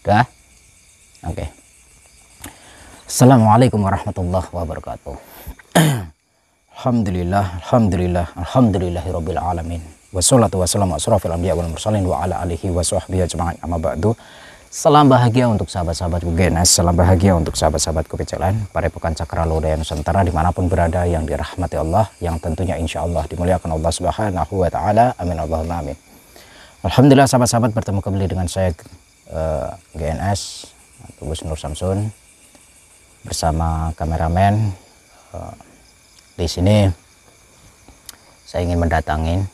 Dah? Oke. Assalamualaikum warahmatullahi wabarakatuh. Alhamdulillahirabbil alamin. Wassalatu wassalamu asrofil anbiya wal mursalin wa ala alihi wa sahbihi ajma'in. Amma ba'du. Salam bahagia untuk sahabat-sahabatku GNS, salam bahagia untuk sahabat-sahabatku PCLN, Padepokan Cakra Lodaya Nusantara dimanapun berada, yang dirahmati Allah, yang tentunya insya Allah dimuliakan Allah Subhanahu wa Ta'ala. Amin Allahumma amin. Alhamdulillah sahabat-sahabat, bertemu kembali dengan saya GNS atau Gus Nur Samsun bersama kameramen. Di sini saya ingin mendatangin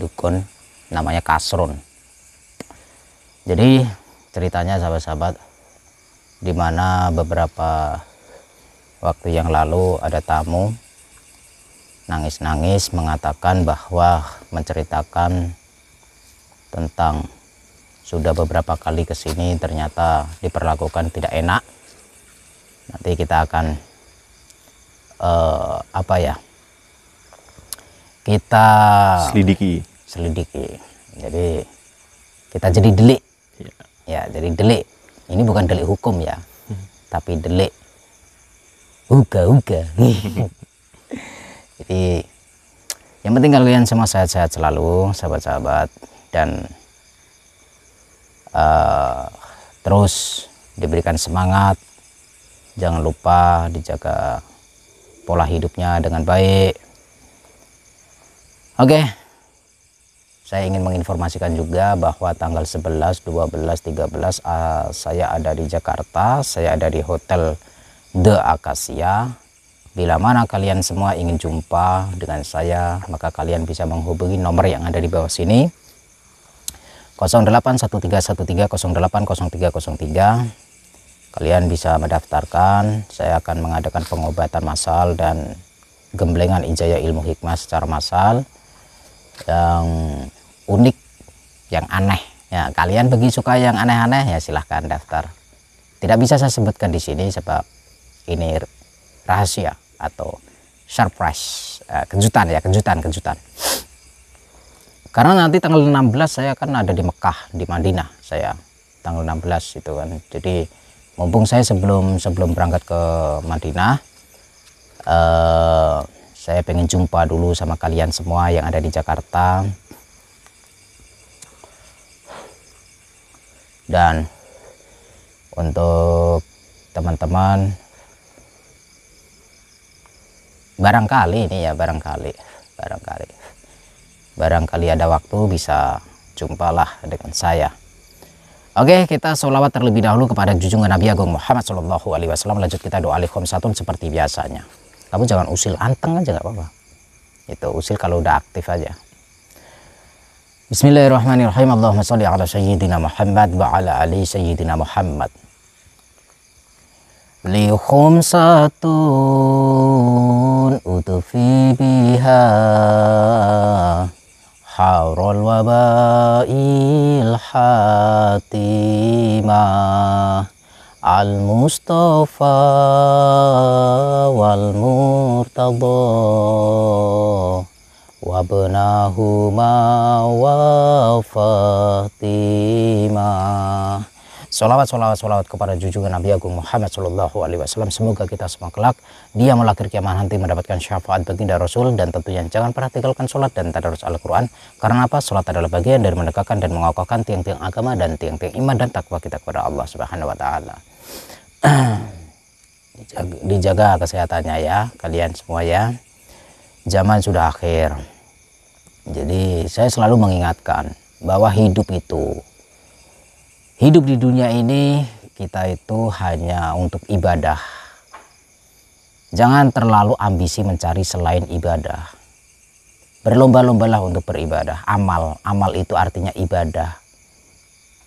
dukun namanya Kasrun. Jadi ceritanya sahabat-sahabat, dimana beberapa waktu yang lalu ada tamu nangis-nangis mengatakan bahwa menceritakan tentang sudah beberapa kali kesini ternyata diperlakukan tidak enak. Nanti kita akan kita selidiki. Jadi kita jadi delik. Ya, jadi delik. Ini bukan delik hukum ya, tapi delik uga. Jadi yang penting kalian semua sehat-sehat selalu sahabat-sahabat, dan terus diberikan semangat. Jangan lupa dijaga pola hidupnya dengan baik. Oke. Saya ingin menginformasikan juga bahwa tanggal 11, 12, 13 saya ada di Jakarta. Saya ada di Hotel The Acacia. Bila mana kalian semua ingin jumpa dengan saya, maka kalian bisa menghubungi nomor yang ada di bawah sini, 081313080303. Kalian bisa mendaftarkan. Saya akan mengadakan pengobatan massal dan gemblengan ijazah ilmu hikmah secara massal yang unik, yang aneh ya. Kalian bagi suka yang aneh-aneh ya silahkan daftar. Tidak bisa saya sebutkan di sini sebab ini rahasia atau surprise, kejutan ya, kejutan. Karena nanti tanggal 16 saya akan ada di Mekah, di Madinah saya tanggal 16 itu kan. Jadi mumpung saya sebelum berangkat ke Madinah, saya pengen jumpa dulu sama kalian semua yang ada di Jakarta. Dan untuk teman-teman, barangkali ada waktu bisa jumpalah dengan saya. Oke, kita sholawat terlebih dahulu kepada junjungan Nabi Agung Muhammad Shallallahu Alaihi Wasallam. Lanjut kita doa Al-Khomsatun seperti biasanya. Kamu jangan usil, anteng aja nggak apa-apa. Itu usil kalau udah aktif aja. Bismillahirrahmanirrahim. Allahumma sholli ala sayyidina Muhammad wa ala ali sayyidina Muhammad. Li khumsatun utufi biha harul wabail hatimah al-mustafa wal murtada wabnahuma wa Fatimah. Sholawat kepada junjungan Nabi Agung Muhammad Shallallahu Alaihi Wasallam. Semoga kita semua kelak dia melahir kiamat nanti mendapatkan syafaat baginda Rasul. Dan tentunya jangan pernah tinggalkan sholat dan tadarus Al-Quran. Karena apa? Sholat adalah bagian dari mendekatkan dan mengokohkan tiang-tiang agama dan tiang-tiang iman dan takwa kita kepada Allah Subhanahu Wa Taala. Dijaga kesehatannya ya kalian semua ya. Zaman sudah akhir. Jadi saya selalu mengingatkan bahwa hidup di dunia ini kita itu hanya untuk ibadah. Jangan terlalu ambisi mencari selain ibadah. Berlomba-lombalah untuk beribadah. Amal itu artinya ibadah.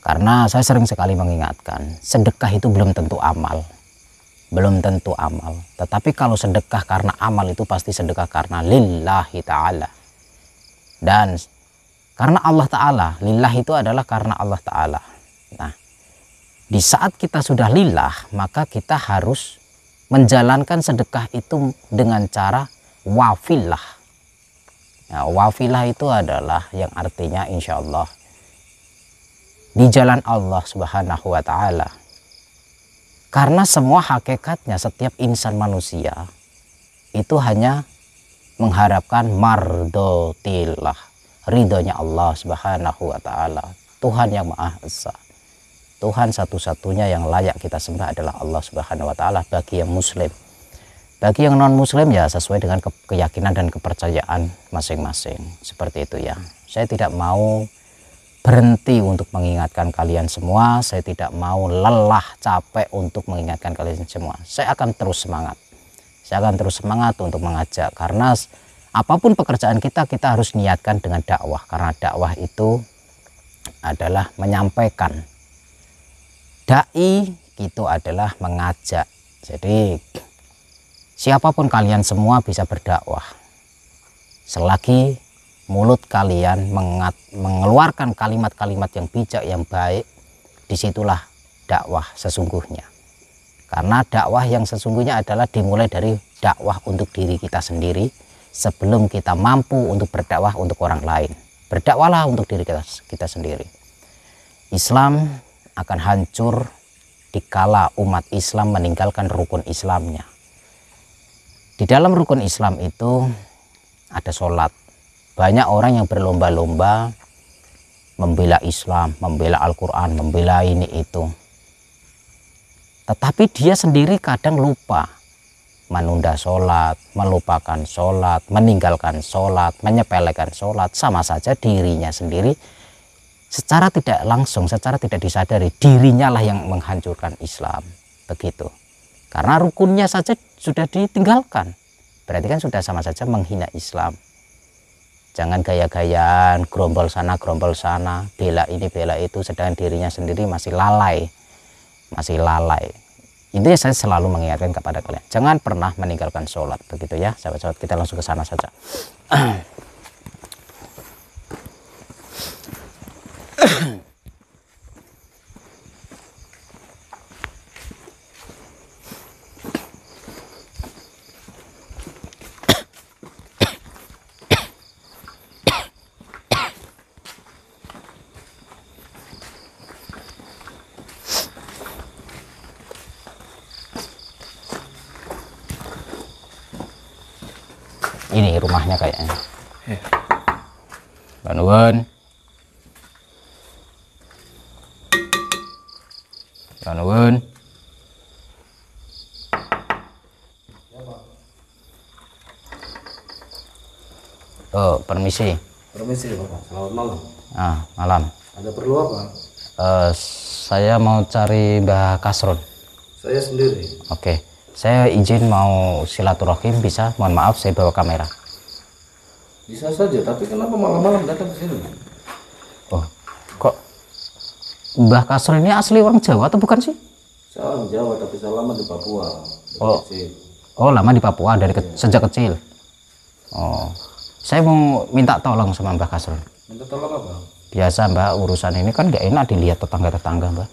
Karena saya sering sekali mengingatkan, sedekah itu belum tentu amal. Tetapi kalau sedekah karena amal itu pasti sedekah karena lillahi ta'ala. Dan karena Allah Ta'ala, lillah itu adalah karena Allah Ta'ala. Nah, di saat kita sudah lillah, maka kita harus menjalankan sedekah itu dengan cara wafilah. Nah, wafilah itu adalah yang artinya insya Allah di jalan Allah Subhanahu wa Ta'ala. Karena semua hakikatnya setiap insan manusia itu hanya mengharapkan mardotillah, ridhonya Allah Subhanahu wa Ta'ala. Tuhan yang Maha Esa, Tuhan satu-satunya yang layak kita sembah adalah Allah Subhanahu wa Ta'ala bagi yang muslim. Bagi yang non muslim ya sesuai dengan keyakinan dan kepercayaan masing-masing, seperti itu ya. Saya tidak mau berhenti untuk mengingatkan kalian semua, saya tidak mau lelah capek untuk mengingatkan kalian semua. Saya akan terus semangat, saya akan terus semangat untuk mengajak, karena apapun pekerjaan kita harus niatkan dengan dakwah, karena dakwah itu adalah menyampaikan. Dai itu adalah mengajak. Jadi siapapun kalian semua bisa berdakwah selagi mulut kalian mengeluarkan kalimat-kalimat yang bijak, yang baik. Disitulah dakwah sesungguhnya. Karena dakwah yang sesungguhnya adalah dimulai dari dakwah untuk diri kita sendiri sebelum kita mampu untuk berdakwah untuk orang lain. Berdakwahlah untuk diri kita sendiri. Islam akan hancur dikala umat Islam meninggalkan rukun Islamnya. Di dalam rukun Islam itu ada sholat. Banyak orang yang berlomba-lomba membela Islam, membela Al-Quran, membela ini itu. Tetapi dia sendiri kadang lupa menunda sholat, melupakan sholat, meninggalkan sholat, menyepelekan sholat. Sama saja dirinya sendiri secara tidak langsung, secara tidak disadari, dirinya lah yang menghancurkan Islam. Begitu. Karena rukunnya saja sudah ditinggalkan, berarti kan sudah sama saja menghina Islam. Jangan gaya-gayaan, gerombol sana, bela ini, bela itu, sedangkan dirinya sendiri masih lalai. Intinya saya selalu mengingatkan kepada kalian, jangan pernah meninggalkan sholat, begitu ya sahabat-sahabat. Kita langsung ke sana saja. Ini rumahnya kayaknya. Bantuan. Oh, permisi. Permisi Bapak, selamat malam. Malam. Ada perlu apa? Saya mau cari Mbah Kasron. Saya sendiri. Oke. Saya izin mau silaturahim, bisa? Mohon maaf saya bawa kamera. Bisa saja, tapi kenapa malam-malam datang ke sini? Oh, kok Mbah Kasron ini asli orang Jawa atau bukan sih? Saya orang Jawa, tapi saya lama di Papua. Oh, lama di Papua dari sejak kecil. Oh, saya mau minta tolong sama Mbah Kasron. Minta tolong apa? Biasa Mbak, urusan ini kan gak enak dilihat tetangga-tetangga Mbak.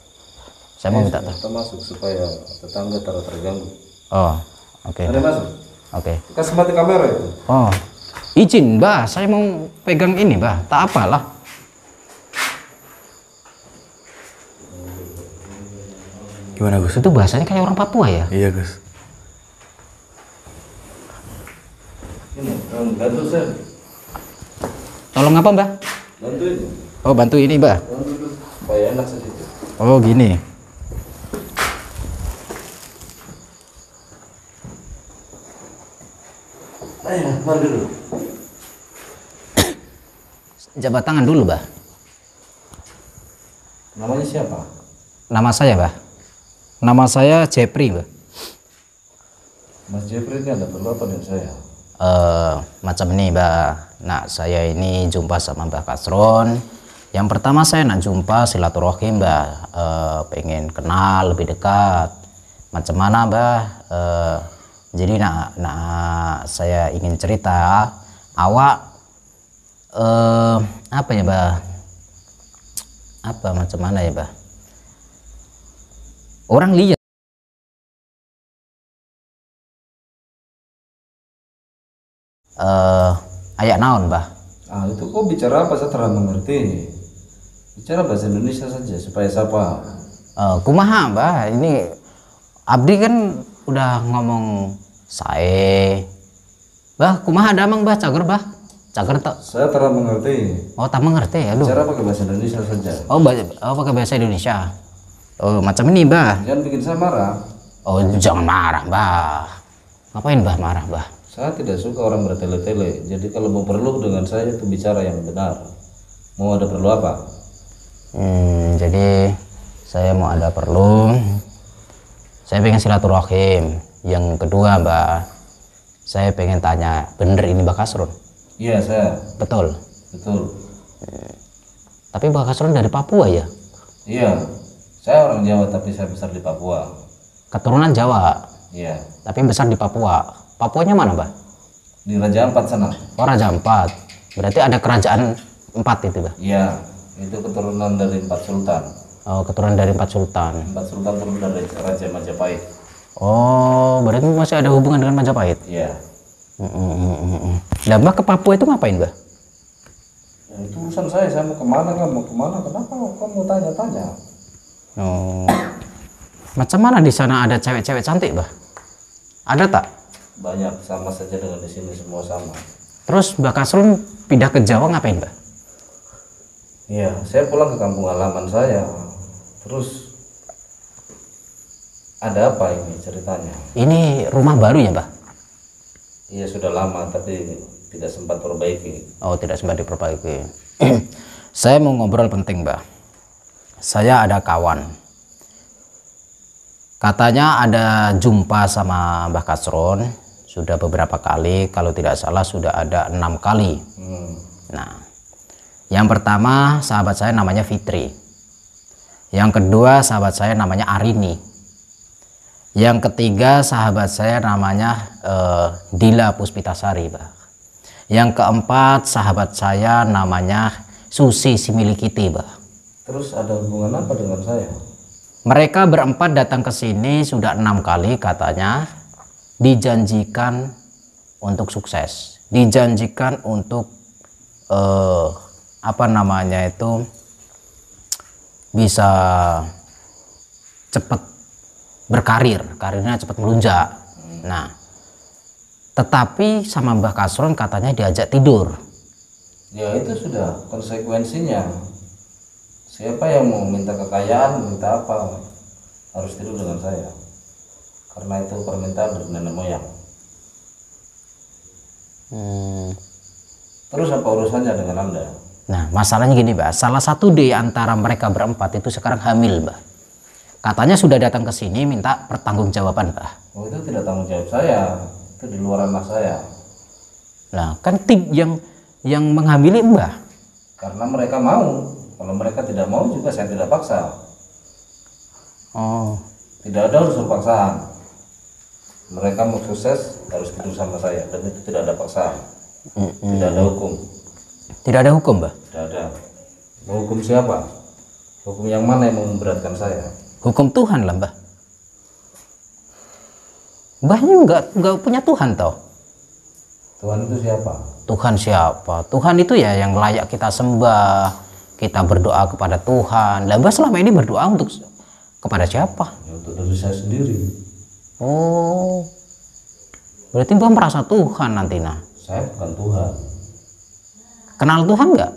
Saya mau minta tolong. Kita masuk supaya tetangga terganggu. Oh, oke. Ada masuk? Oke. Kasih mati kamera itu. Oh, izin Mbak, saya mau pegang ini Mbak, tak apalah. Gimana Gus? Itu bahasanya kayak orang Papua ya? Iya Gus. Ini, bantu saya. Tolong apa Mbak? Bantu ini. Oh, bantu ini Mbak. Bantu dulu, supaya enak sedikit. Oh, gini. Ayo, mari dulu. Jabat tangan dulu Mbak. Namanya siapa? Nama saya Mbak. Nama saya Jepri Mbak. Mas Jeffrey ini ada perlu apa dengan saya? Macam ini Mbak. Nah, saya ini jumpa sama Mbah Kasron. Yang pertama saya nak jumpa silaturahim Mbak. Pengen kenal lebih dekat. Macam mana Mbak? Jadi saya ingin cerita. Awak apa ya Mbak? Apa macam mana ya Mbak? Orang lihat. Ayak naon Mbah? Itu kok bicara apa, saya terang mengerti ini. Bicara bahasa Indonesia saja supaya saya paham. Kumaha Mbah, ini Abdi kan udah ngomong sae. Bah, kumaha damang Bah, cager Bah. Cager tak? Saya terlalu mengerti. Oh, tak mengerti ya, aduh. Bicara pakai bahasa Indonesia saja. Pakai bahasa Indonesia. Oh, macam ini Bah. Jangan bikin saya marah. Oh, jangan marah Bah. Ngapain Bah marah Bah? Saya tidak suka orang bertele-tele. Jadi kalau mau perlu dengan saya itu bicara yang benar. Mau ada perlu apa? Jadi saya mau ada perlu. Saya pengen silaturahim. Yang kedua Mbak, saya pengen tanya, bener ini Mbak Kasrun? Iya saya. Betul. Betul. Tapi Mbak Kasrun dari Papua ya? Iya. Saya orang Jawa tapi saya besar di Papua. Keturunan Jawa. Iya. Tapi besar di Papua. Papuanya mana Mbak? Di Raja Ampat sana. Oh, Raja Ampat. Berarti ada kerajaan 4 itu Mbak? Iya. Itu keturunan dari 4 sultan. Oh, keturunan dari 4 sultan. 4 sultan turun dari Raja Majapahit. Oh, berarti masih ada hubungan dengan Majapahit? Iya. Nah, Mbak ke Papua itu ngapain Mbak? Ya, itu urusan saya mau kemana kan, mau kemana, kenapa kamu mau tanya-tanya? Oh, macam mana di sana ada cewek-cewek cantik Mbak? Ada tak? Banyak, sama saja dengan di sini, semua sama. Terus Mbak Kasrun pindah ke Jawa ngapain Mbak? Iya, saya pulang ke kampung halaman saya. Terus ada apa ini ceritanya? Ini rumah baru ya Mbak? Iya, sudah lama tapi tidak sempat perbaiki. Oh, tidak sempat diperbaiki. Saya mau ngobrol penting Mbak. Saya ada kawan. Katanya ada jumpa sama Mbak Kasrun. Sudah beberapa kali, kalau tidak salah sudah ada 6 kali. Nah, yang pertama sahabat saya namanya Fitri. Yang kedua sahabat saya namanya Arini. Yang ketiga sahabat saya namanya Dila Puspitasari, Mbak. Yang keempat sahabat saya namanya Susi Similikiti, Mbak. Terus ada hubungan apa dengan saya? Mereka berempat datang ke sini sudah 6 kali katanya, dijanjikan untuk sukses, dijanjikan untuk apa namanya itu bisa cepat berkarir, karirnya cepat melunjak. Nah, tetapi sama Mbah Kasrun katanya diajak tidur. Ya itu sudah konsekuensinya. Siapa yang mau minta kekayaan, minta apa, harus tidur dengan saya. Karena itu permintaan dari nenek moyang. Terus apa urusannya dengan Anda? Nah, masalahnya gini, Mbak. Salah satu di antara mereka berempat itu sekarang hamil, Mbak. Katanya sudah datang ke sini minta pertanggungjawaban, Mbak. Oh, itu tidak tanggung jawab saya. Itu di luar ranah saya. Nah, kan tim yang menghamili Mbak. Karena mereka mau. Kalau mereka tidak mau juga saya tidak paksa. Oh, Tidak ada unsur paksaan. Mereka mau sukses harus tidur sama saya. Dan itu tidak ada paksaan. Tidak ada hukum. tidak ada hukum, Mbak. Tidak ada. Mau hukum siapa? Hukum yang mana yang mau memberatkan saya? Hukum Tuhan lah, Mbak. Mbahnya nggak punya Tuhan, toh. Tuhan itu siapa? Tuhan siapa? Tuhan itu ya yang layak kita sembah. Kita berdoa kepada Tuhan. Lah, Mbah selama ini berdoa untuk kepada siapa? Ya, untuk diri saya sendiri. Oh, berarti Mbah merasa Tuhan nanti, nah. Saya bukan Tuhan. Kenal Tuhan nggak?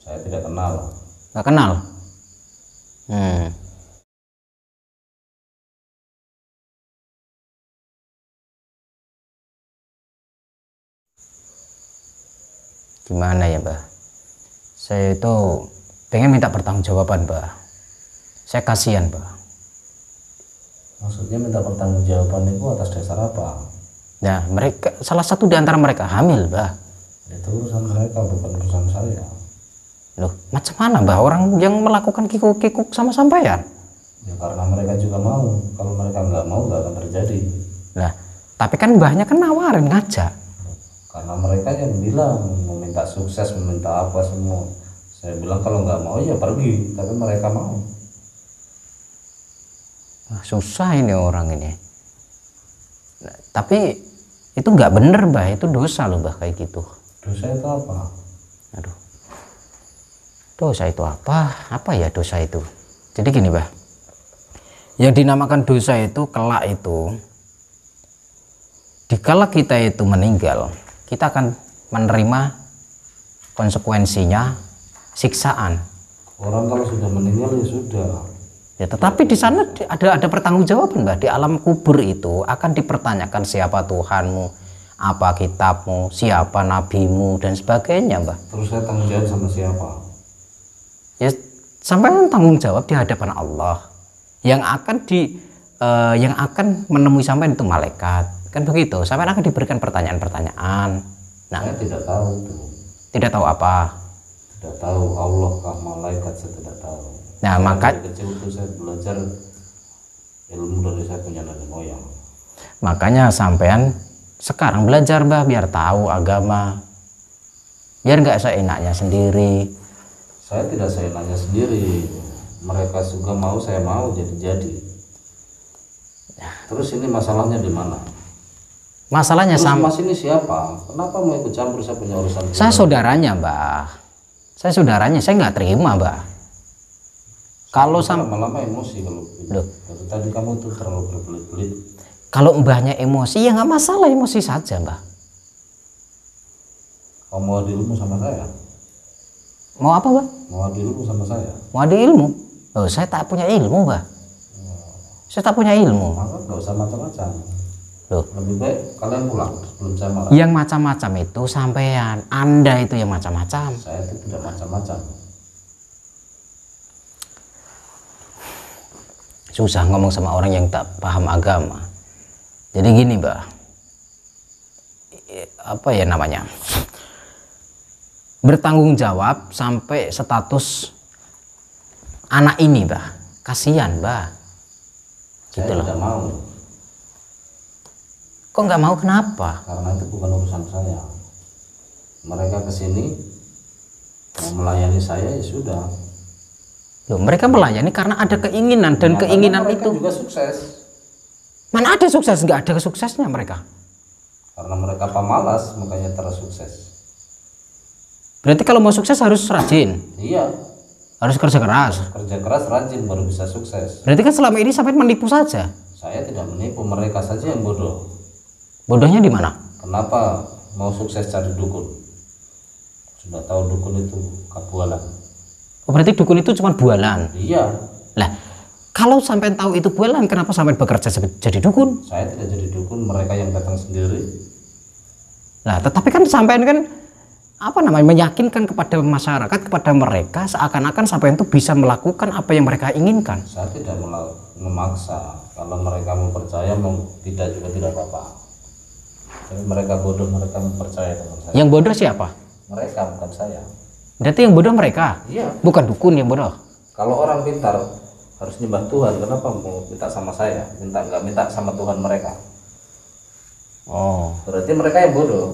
Saya tidak kenal. Nggak kenal. Gimana ya, Mbah? Saya itu pengen minta pertanggungjawaban, Mbah. Saya kasihan, Mbah. Maksudnya minta pertanggungjawaban itu atas dasar apa? Nah, mereka salah satu di antara mereka hamil, Mbah. Itu urusan mereka, bukan urusan saya. Loh, macam mana, Mbah? Orang yang melakukan kikuk-kikuk sama sampean? Ya karena mereka juga mau. Kalau mereka nggak mau, nggak akan terjadi. Nah, tapi kan Mbahnya kan nawarin, ngajak. Karena mereka yang bilang meminta sukses, meminta apa semua. Saya bilang kalau nggak mau ya pergi. Tapi mereka mau. Wah, susah ini orang ini. Nah, tapi itu nggak bener, Mbah. Itu dosa loh, Mbah, kayak gitu. Dosa itu apa? Aduh. Dosa itu apa? Apa ya dosa itu? Jadi gini, Bah. Yang dinamakan dosa itu kelak itu, dikala kita itu meninggal, kita akan menerima konsekuensinya siksaan. Orang kalau sudah meninggal ya sudah. Ya, tetapi di sana ada pertanggungjawaban, Mbah. Di alam kubur itu akan dipertanyakan siapa Tuhanmu, apa kitabmu, siapa nabimu dan sebagainya, Mbah. Terus saya tanggung jawab sama siapa? Ya, sampai tanggung jawab di hadapan Allah. Yang akan menemui sampai itu malaikat. Kan begitu. Sampai akan diberikan pertanyaan-pertanyaan. Nah, Saya tidak tahu itu. tidak tahu apa. Tidak tahu Allah kah malaikat, saya tidak tahu. Nah, maka Dari kecil itu saya belajar ilmu dari saya punya nenek moyang. makanya sampean sekarang belajar, Mbah, biar tahu agama. Biar nggak seenaknya sendiri. Saya tidak seenaknya sendiri. Mereka juga mau, saya mau, jadi. Terus ini masalahnya di mana? Masalahnya Terus sama Mas ini siapa? Kenapa mau ikut campur saya punya urusan? saya saudaranya, Mbah. Saya saudaranya, saya nggak terima, Mbah. Kalau lama-lama emosi kalau Loh. dari tadi kamu tuh terlalu berbelit-belit. kalau Mbahnya emosi ya nggak masalah, emosi saja, Mbah. Kamu mau adu ilmu sama saya? Mau apa, Mbah? Mau adu ilmu sama saya? Mau ada ilmu? Oh, saya tak punya ilmu, Mbah. Saya tak punya ilmu. Maka nggak usah macam-macam. Loh, Lebih baik kalian pulang sebelum saya marah. yang macam-macam itu sampean, Anda itu yang macam-macam. Saya itu tidak macam-macam. Susah ngomong sama orang yang tak paham agama. Jadi gini, Mbah. Apa ya namanya? Bertanggung jawab sampai status anak ini, Mbah. Kasihan, Mbah. Saya Gitu loh. tidak mau. Kok nggak mau, kenapa? Karena itu bukan urusan saya. Mereka kesini mau melayani saya ya sudah. Loh, mereka melayani karena ada keinginan dan Makanya keinginan mereka itu. juga sukses. Mana ada sukses? Nggak ada suksesnya mereka. Karena mereka pemalas makanya terus sukses. Berarti kalau mau sukses harus rajin, Iya, harus kerja keras. kerja keras rajin baru bisa sukses. Berarti kan selama ini sampai menipu saja. Saya tidak menipu, mereka saja yang bodoh. Bodohnya di mana? Kenapa mau sukses cari dukun? Sudah tahu dukun itu kabualan. Oh, berarti dukun itu cuma bualan. Iya, Lah, kalau sampai tahu itu bualan, kenapa sampai bekerja jadi dukun? saya tidak jadi dukun, mereka yang datang sendiri. Nah, tetapi kan sampai kan apa namanya meyakinkan kepada masyarakat, kepada mereka seakan-akan sampai itu bisa melakukan apa yang mereka inginkan. Saya tidak memaksa. Kalau mereka mau percaya, mau tidak juga tidak apa-apa. Tapi mereka bodoh, mereka mempercaya dengan saya. Yang bodoh siapa? Mereka bukan saya. Berarti yang bodoh mereka, Iya. bukan dukun yang bodoh. Kalau orang pintar harus nyembah Tuhan, kenapa mau minta sama saya? Nggak minta sama Tuhan mereka. Oh, Berarti mereka yang bodoh.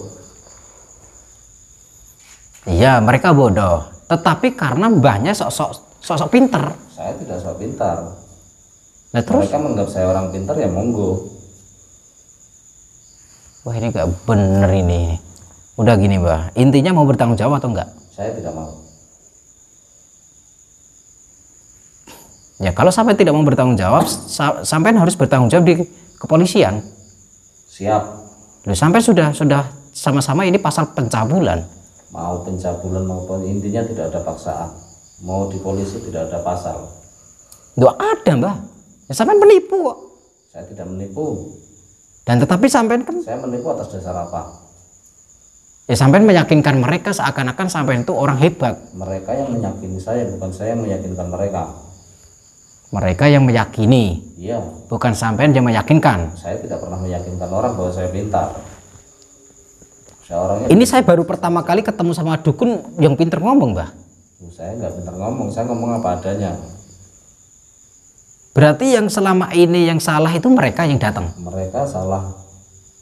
iya mereka bodoh. Tetapi karena mbahnya sosok pinter. Saya tidak sok pintar. Nah terus, Mereka menganggap saya orang pintar ya monggo. wah ini gak bener ini. Udah gini, Mbah. Intinya mau bertanggung jawab atau enggak? Saya tidak mau. Ya kalau sampai tidak mau bertanggung jawab, sampai harus bertanggung jawab di kepolisian. Siap. Loh, sampai sudah sama-sama ini pasal pencabulan. Mau pencabulan maupun intinya tidak ada paksaan. Mau di polisi tidak ada pasal. Loh ada, Mbah. Ya sampai menipu kok. Saya tidak menipu. Dan tetapi sampai kan Saya menipu atas dasar apa? ya sampai meyakinkan mereka seakan-akan sampai itu orang hebat. Mereka yang meyakini saya, bukan saya yang meyakinkan mereka. Mereka yang meyakini, Iya, bukan sampai yang meyakinkan. saya tidak pernah meyakinkan orang bahwa saya pintar. Saya orangnya, Ini saya baru pertama kali ketemu sama dukun yang pinter ngomong, Mbah. saya nggak pintar ngomong, saya ngomong apa adanya. Berarti yang selama ini yang salah itu mereka yang datang. Mereka salah.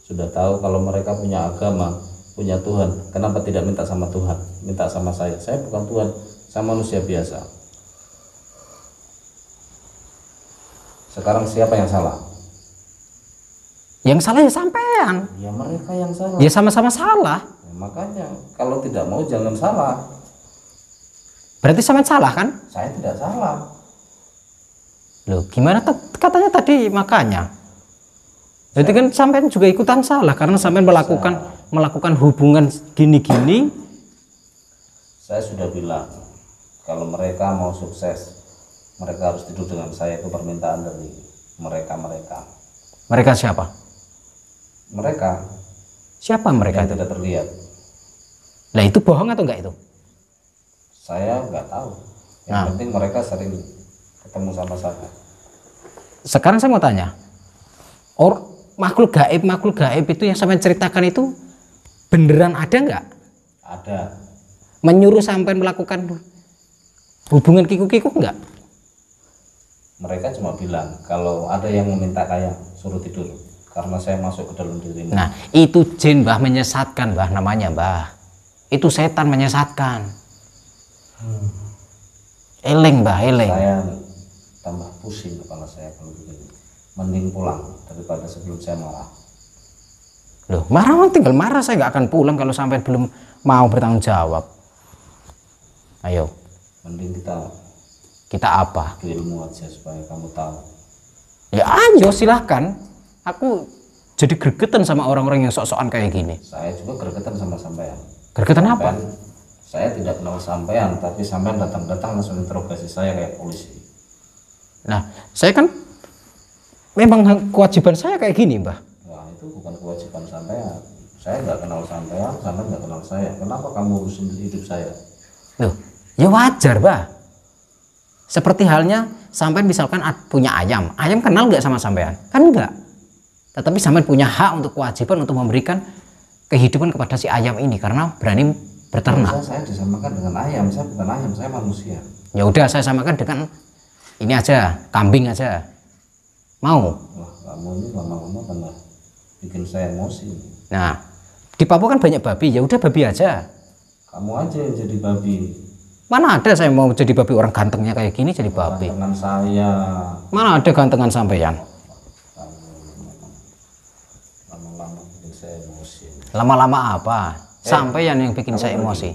Sudah tahu kalau mereka punya agama, punya Tuhan, kenapa tidak minta sama Tuhan, minta sama saya? Saya bukan Tuhan, saya manusia biasa. Sekarang siapa yang salah? Yang salah ya sampean. Ya mereka yang salah. Ya sama-sama salah. Ya, makanya kalau tidak mau jangan salah. Berarti sampean salah kan? Saya tidak salah. Loh, gimana katanya tadi makanya? Berarti kan sampean juga ikutan salah karena sampean melakukan hubungan gini-gini. Saya sudah bilang kalau mereka mau sukses, mereka harus tidur dengan saya. Itu permintaan dari mereka. Mereka siapa? Mereka Siapa mereka yang itu? tidak terlihat. Lah itu bohong atau enggak itu? Saya nggak tahu. Yang penting mereka sering ketemu sama saya. Sekarang saya mau tanya, makhluk gaib itu yang sampean ceritakan itu beneran ada nggak? Ada. Menyuruh sampean melakukan hubungan kiku-kiku nggak? Mereka cuma bilang kalau ada yang meminta kaya suruh tidur karena saya masuk ke dalam dirimu. Nah itu jin Mbah, menyesatkan Mbah namanya Mbah. Itu setan menyesatkan. Eleng Mbah, eleng. Saya tambah pusing kepala saya kalau begini. Mending pulang daripada sebelum saya marah. Loh, marah tinggal marah, saya nggak akan pulang kalau sampai belum mau bertanggung jawab. Ayo. Mending Kita apa? ilmu aja supaya kamu tahu. Ya ayo silahkan. Aku jadi gregetan sama orang-orang yang sok-sokan kayak gini. Saya juga gregetan sama sampean. Gregetan apa? Saya tidak kenal sampean, tapi sampean datang-datang langsung interogasi saya kayak polisi. Nah, saya kan memang kewajiban saya kayak gini, Mbah. Wah, itu bukan kewajiban sampean. Saya nggak kenal sampean, sampean nggak kenal saya. Kenapa kamu urusin hidup saya? Loh, ya wajar, Mbah. Seperti halnya sampean misalkan punya ayam. Ayam kenal nggak sama sampean? Kan enggak. Tetapi sampean punya hak untuk kewajiban untuk memberikan kehidupan kepada si ayam ini karena berani berternak. Saya disamakan dengan ayam, saya bukan ayam, saya manusia. Ya udah, saya samakan dengan ini aja, kambing aja. Mau? Wah, kamu ini lama-lama tambah bikin saya emosi. Nah, di Papua kan banyak babi, ya udah babi aja. Kamu aja yang jadi babi. Mana ada saya mau jadi babi, orang gantengnya kayak gini jadi babi. Dengan saya. Mana ada gantengan sampeyan. Lama-lama bikin saya emosi. Lama-lama apa? Sampeyan yang bikin saya emosi.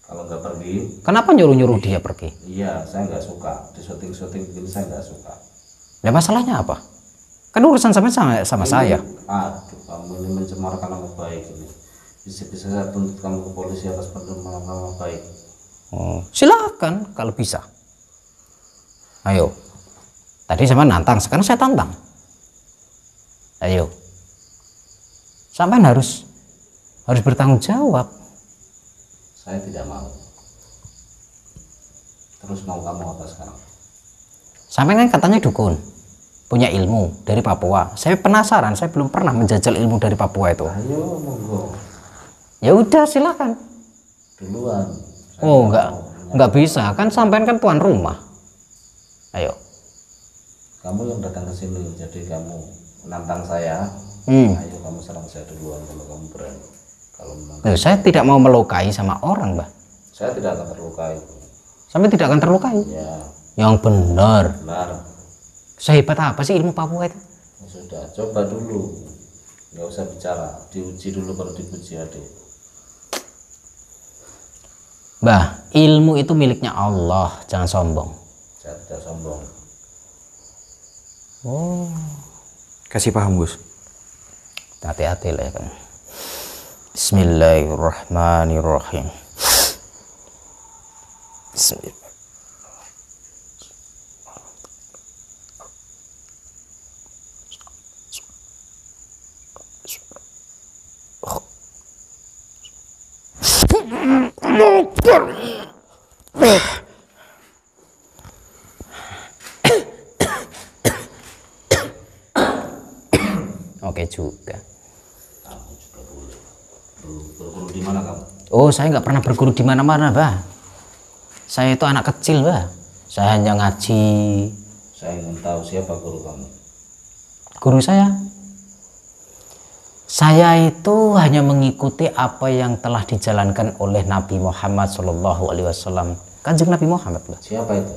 Kalau nggak pergi, Kenapa nyuruh-nyuruh dia pergi? iya saya nggak suka. Di syuting bikin saya nggak suka. Nah, masalahnya apa? Kan urusan sampean sama saya. Aduh, kamu ini mencemarkan nama baik ini. Bisa-bisa saya tuntut kamu ke polisi atas pencemaran nama baik. Oh, silakan kalau bisa. Ayo. Tadi sama nantang, sekarang saya tantang. Ayo. Sampean harus bertanggung jawab. Saya tidak mau. Terus mau kamu apa sekarang? Sampean kan katanya dukun, punya ilmu dari Papua. Saya penasaran, saya belum pernah menjajal ilmu dari Papua itu. Ayo monggo. Ya udah silakan. Duluan. Oh enggak bisa, kan sampean kan tuan rumah. Ayo. Kamu yang datang ke sini, jadi kamu menantang saya. Ayo kamu serang saya duluan kalau kamu berani. Kalau memang Loh, saya tidak mau melukai sama orang, Mbah. saya tidak akan terlukai. Sampai tidak akan terlukai. Ya, Yang benar. benar. Sehebat apa sih ilmu Papua itu? Ya sudah, coba dulu. Nggak usah bicara, diuji dulu baru dipuji adik. Mbah, ilmu itu miliknya Allah, jangan sombong. Saya tidak sombong. Oh, Kasih paham, Gus. hati-hati lah ya kan. Bismillahirrahmanirrahim. Bismillah. Oke juga. Kamu juga boleh. Berguru di mana kamu? Oh, saya nggak pernah berguru di mana-mana, Mbah. Saya itu anak kecil, Mbah. Saya hanya ngaji. Saya ingin tahu siapa guru kamu. Guru saya itu hanya mengikuti apa yang telah dijalankan oleh Nabi Muhammad SAW. Kanjeng Nabi Muhammad, Mbah. Siapa itu?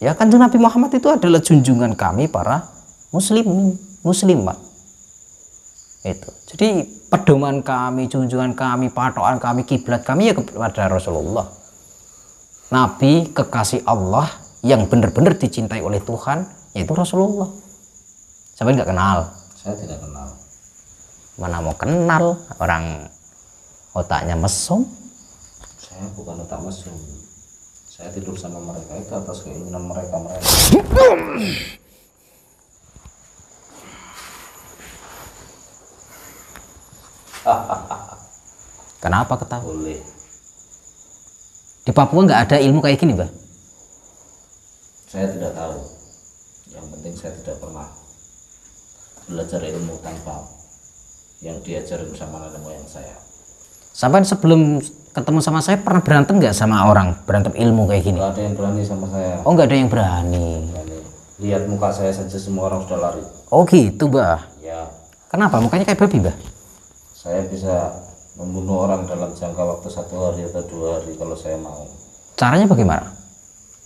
Ya, Kanjeng Nabi Muhammad itu adalah junjungan kami para muslimat. Itu. Jadi pedoman kami, junjungan kami, patokan kami, kiblat kami ya kepada Rasulullah. Nabi kekasih Allah yang benar-benar dicintai oleh Tuhan, yaitu Rasulullah. Sampai nggak kenal? Saya tidak kenal. Mana mau kenal, orang otaknya mesum. Saya bukan otak mesum. Saya tidur sama mereka itu atas keinginan mereka. Kenapa ketawa? Boleh. Di Papua nggak ada ilmu kayak gini, Mbah? Saya tidak tahu. Yang penting saya tidak pernah belajar ilmu tanpa yang diajarin sama nenek moyang saya. Sampai sebelum ketemu sama saya pernah berantem nggak sama orang, berantem ilmu kayak gini? Nggak ada yang berani sama saya. Oh, nggak ada yang berani. Berani. Lihat muka saya saja semua orang sudah lari. Oh gitu, Mbah. Ya, Kenapa? Mukanya kayak babi, Mbah? saya bisa membunuh orang dalam jangka waktu 1 hari atau 2 hari kalau saya mau. Caranya bagaimana?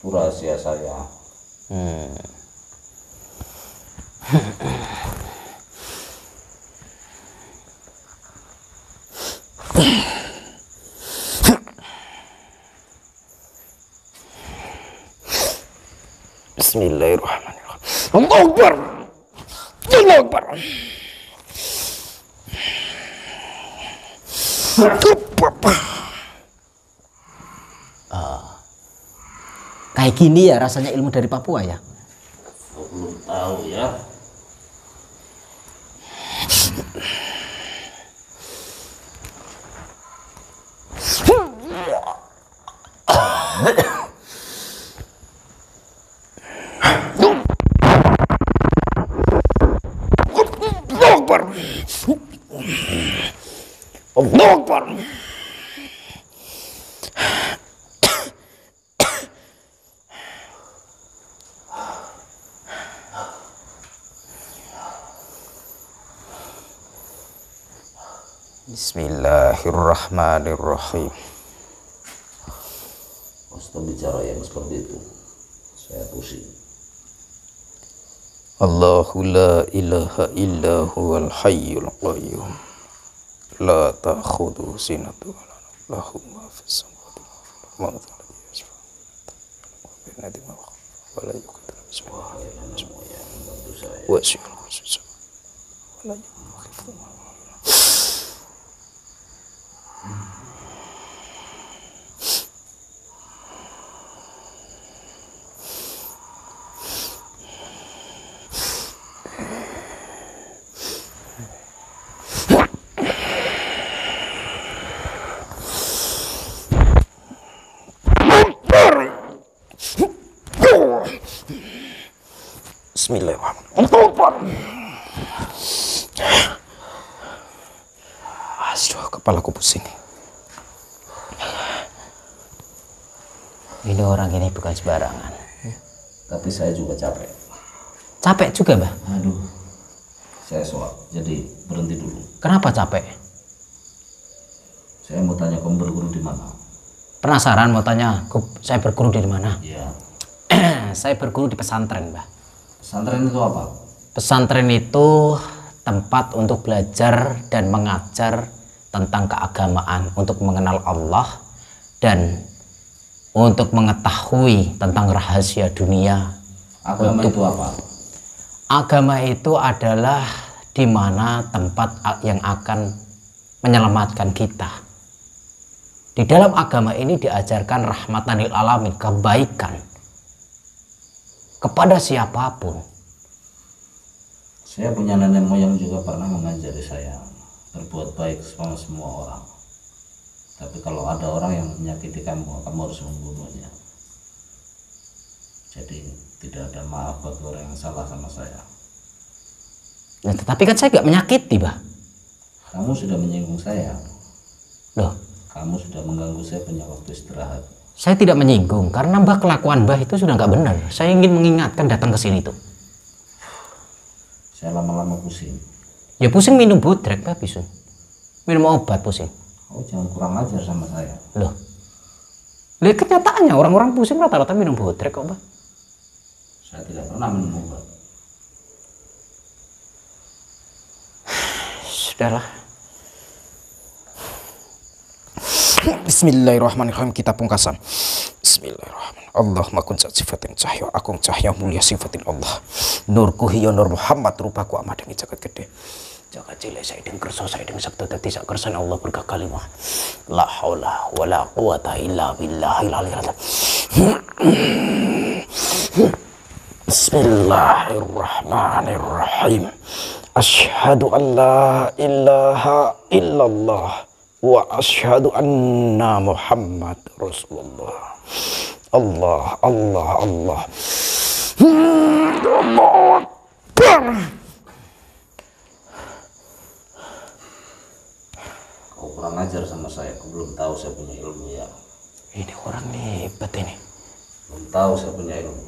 Itu rahasia saya. Bismillahirrahmanirrahim. Allahu Akbar. Allahu Akbar. Kayak gini ya rasanya ilmu dari Papua ya? Belum tahu ya. Allahu Akbar. Bismillahirrahmanirrahim. Ustaz bicara yang seperti itu, saya pusing. Allahu la ilaha illa huwal hayyul qayyum. La ta'khudhu sinatun wa la nawm. Lahu ma fis samawati wa ma fil ardi. Wa la yuqdiru bismihi. Wa syukur. Wa la yuqdiru. Bismillahirrahmanirrahim. Aduh, kepalaku pusing. Ini orang ini bukan sembarangan. Tapi saya juga capek. Capek juga, Mbah? Aduh, saya sholat, jadi berhenti dulu. Kenapa capek? Saya mau tanya kamu berguru di mana? Penasaran mau tanya, saya berguru dari mana? Iya. Saya berguru di pesantren, Mbah. Pesantren itu apa? Pesantren itu tempat untuk belajar dan mengajar tentang keagamaan, untuk mengenal Allah dan untuk mengetahui tentang rahasia dunia. Agama itu apa? Agama itu adalah di mana tempat yang akan menyelamatkan kita. Di dalam agama ini diajarkan rahmatan lil alamin, kebaikan kepada siapapun. Saya punya nenek moyang juga pernah mengajari saya berbuat baik sama semua orang. Tapi kalau ada orang yang menyakiti kamu, kamu harus membunuhnya. Jadi tidak ada maaf bagi orang yang salah sama saya. Nah, tetapi kan saya nggak menyakiti, Bah. Kamu sudah menyinggung saya. Loh, Kamu sudah mengganggu saya punya waktu istirahat. saya tidak menyinggung karena Mbah, kelakuan Mbah itu sudah nggak benar. Saya ingin mengingatkan datang ke sini tuh. Saya lama-lama pusing. Ya pusing minum bodrek, Mbah, bisa. Minum obat pusing. Oh, jangan kurang ajar sama saya. Loh, lihat kenyataannya orang-orang pusing rata-rata minum bodrek kok, Mbah. Saya tidak pernah minum obat. Sudahlah. Bismillahirrahmanirrahim, kita pungkasan. Bismillahirrahmanirrahim. Allahumma kun zat sifatin cahya agung cahya mulia sifatin Allah. Nurku hiya nur Muhammad rupaku amat demi jagat gede. Jagat cilik saideng kersa saideng sabda dadi sak kersane Allah berkah kalimah. La haula wala quwata illa billahil aliyil azim. Bismillahirrahmanirrahim. Asyhadu an la ilaha illallah wa asyhadu anna Muhammad Rasulullah. Allah, Allah, Allah. Allah Akbar. Kau kurang ajar sama saya, kau belum tahu saya punya ilmu ya. Ini orang nih hebat ini. Belum tahu saya punya ilmu.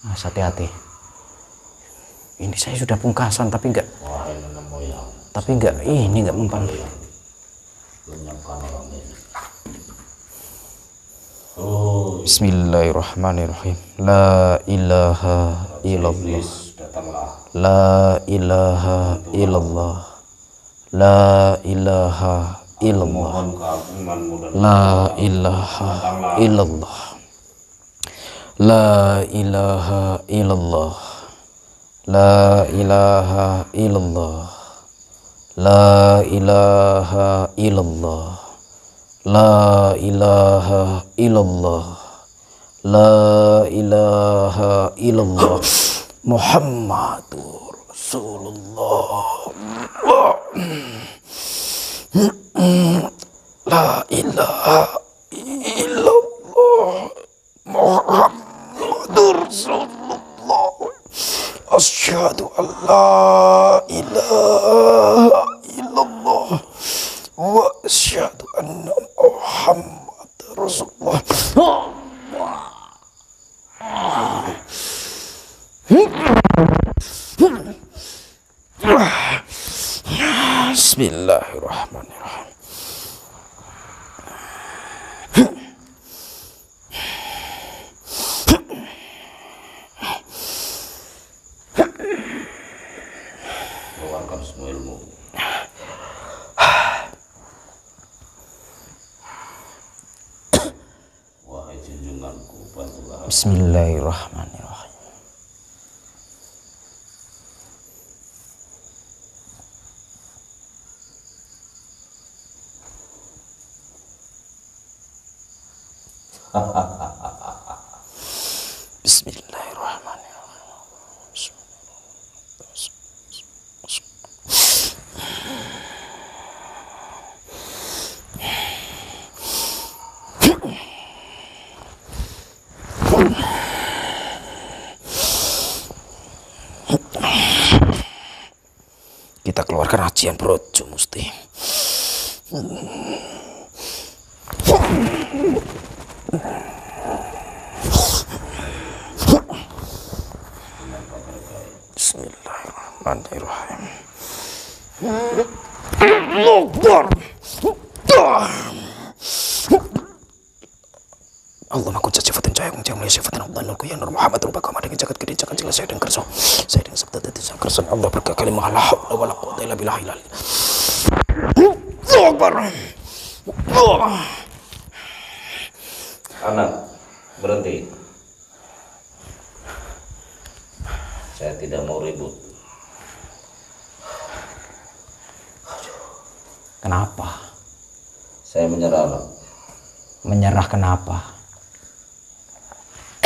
Hati-hati. Ini saya sudah pungkasan tapi enggak. Wahai nenek moyang. Tapi enggak, ini enggak mempan. Lenyapkan orang ini. Oh, Bismillahirrahmanirrahim. La ilaha illallah. Iblis, datanglah. La ilaha illallah. La ilaha illallah. Mohon keagunganmu dan La ilaha illallah. La ilaha illallah. La ilaha illallah. La ilaha illallah. La ilaha illallah. La ilaha illallah. Muhammadur Rasulullah. La ilaha illallah. Muhammadur Rasulullah. Asyhadu an la ilaha illallah wa asyhadu anna Muhammadar Rasulullah. Bismillahirrahmanirrahim. Keluarkan semua ilmu. Wahai junjunganku, bantulah. Bismillahirrahmanirrahim. Bismillahirrahmanirrahim. Kita keluarkan ajian brojo mesti. Bismillahirrahmanirrahim. Allah maha sifatin cahaya yang mulia sifatin Allah nurku ya nur Muhammad rupaku amat dengan jagat gede jagat jelas saya dengan kerso saya dengan sabda dadi sak kersane Allah berkah kalimah la haula wala quwwata illa billah. Anak, berhenti. Saya tidak mau ribut. Kenapa? Saya menyerah, anak. Menyerah kenapa?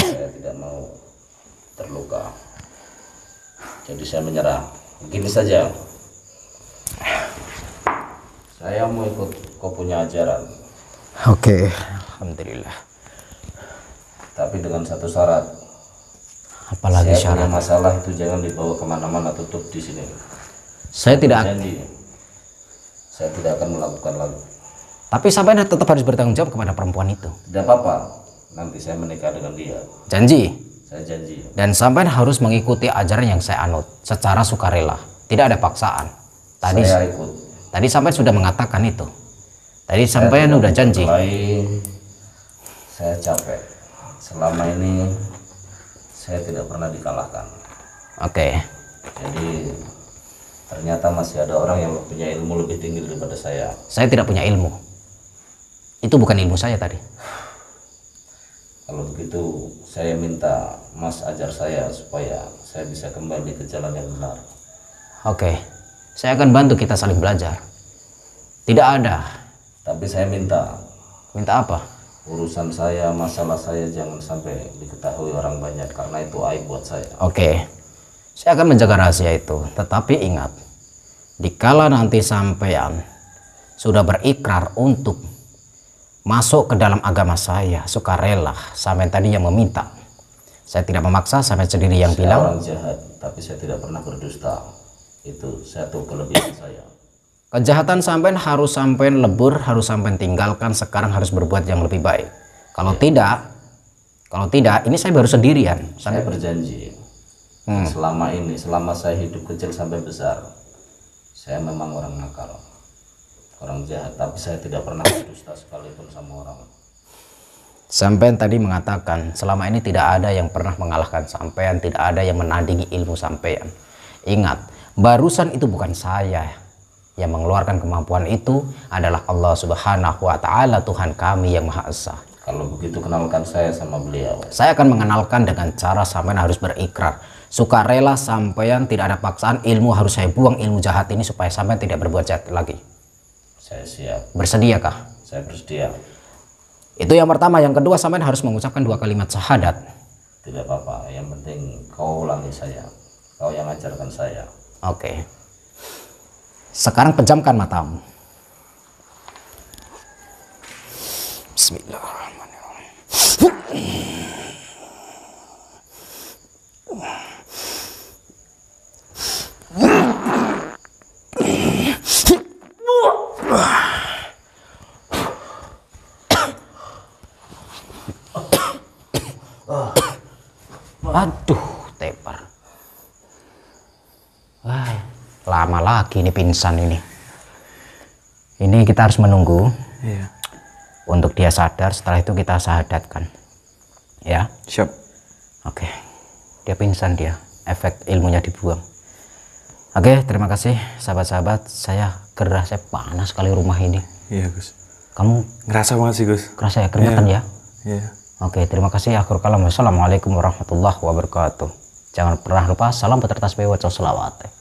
Saya tidak mau terluka. Jadi saya menyerah. Begini saja. Saya mau ikut kau punya ajaran. Oke, alhamdulillah. Tapi dengan satu syarat. Apalagi Saya punya syarat? masalah itu jangan dibawa kemana-mana, tutup di sini. Saya tidak. Janji. Saya tidak akan melakukan lagi. Tapi sampai tetap harus bertanggung jawab kepada perempuan itu. Tidak apa-apa. Nanti saya menikah dengan dia. Janji. Saya janji. Dan sampai harus mengikuti ajaran yang saya anut secara sukarela. Tidak ada paksaan. Tadi Saya ikut. Tadi sampai sudah mengatakan itu. Tadi sampai udah janji. Saya capek. Selama ini saya tidak pernah dikalahkan. Oke. Jadi ternyata masih ada orang yang punya ilmu lebih tinggi daripada saya. Saya tidak punya ilmu. Itu bukan ilmu saya tadi. Kalau begitu saya minta Mas ajar saya supaya saya bisa kembali ke jalan yang benar. Oke, saya akan bantu kita saling belajar. Tidak ada. Tapi saya minta Apa? urusan saya, masalah saya jangan sampai diketahui orang banyak karena itu aib buat saya. Oke, saya akan menjaga rahasia itu. Tetapi ingat, dikala nanti sampean sudah berikrar untuk masuk ke dalam agama saya, sukarela, sampean tadi yang meminta. Saya tidak memaksa, sampean sendiri yang Saya bilang. orang jahat, tapi saya tidak pernah berdusta. Itu satu kelebihan saya. Kejahatan sampean harus sampean lebur, harus sampean tinggalkan. Sekarang harus berbuat yang lebih baik. Kalau tidak, ini saya baru sendirian. Saya berjanji selama ini, selama saya hidup kecil sampai besar, saya memang orang nakal, orang jahat, tapi saya tidak pernah berdusta sekalipun sama orang. Sampean tadi mengatakan selama ini tidak ada yang pernah mengalahkan sampean, tidak ada yang menandingi ilmu sampean. Ingat, barusan itu bukan saya yang mengeluarkan kemampuan, itu adalah Allah Subhanahu wa Ta'ala, Tuhan kami yang Maha Esa. Kalau begitu kenalkan saya sama beliau. Saya akan mengenalkan dengan cara sampean harus berikrar, sukarela, sampean tidak ada paksaan, ilmu harus saya buang, ilmu jahat ini, supaya sampean tidak berbuat jahat lagi. Saya siap. Bersediakah? Saya bersedia. Itu yang pertama. Yang kedua, sampean harus mengucapkan 2 kalimat syahadat. Tidak apa-apa, yang penting kau ulangi saya, kau yang ajarkan saya. Oke. Sekarang pejamkan matamu. Bismillahirrahmanirrahim. Aduh, tepar. Wah, lama lagi ini pingsan ini. Ini kita harus menunggu untuk dia sadar. Setelah itu kita syahadatkan. Ya. Siap. Oke. Dia pingsan dia. Efek ilmunya dibuang. Oke, terima kasih sahabat-sahabat. Saya gerah, saya panas sekali rumah ini. Iya, Gus. Kamu Ngerasa banget sih, Gus. kerasa ya keringetan ya? Iya. Oke, terima kasih. Akhir kalam. Wassalamualaikum warahmatullahi wabarakatuh. Jangan pernah lupa salam peserta SPW selawat.